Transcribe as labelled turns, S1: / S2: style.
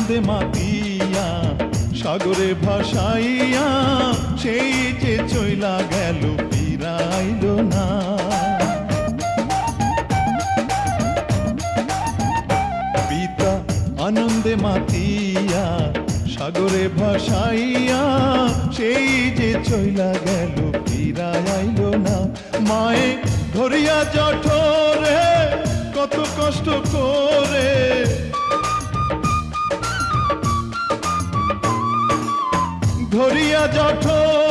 S1: আনন্দে মাতিয়া সাগরে ভাসাইয়া সেই যে চইলা গেল ফিরাইল না। পিতা আনন্দে মাতিয়া সাগরে ভাসাইয়া সেই যে চইলা গেল ফিরাইল না। মায়ে ধরিয়া জঠরে কত কষ্ট করে, ধরিয়া জঠরে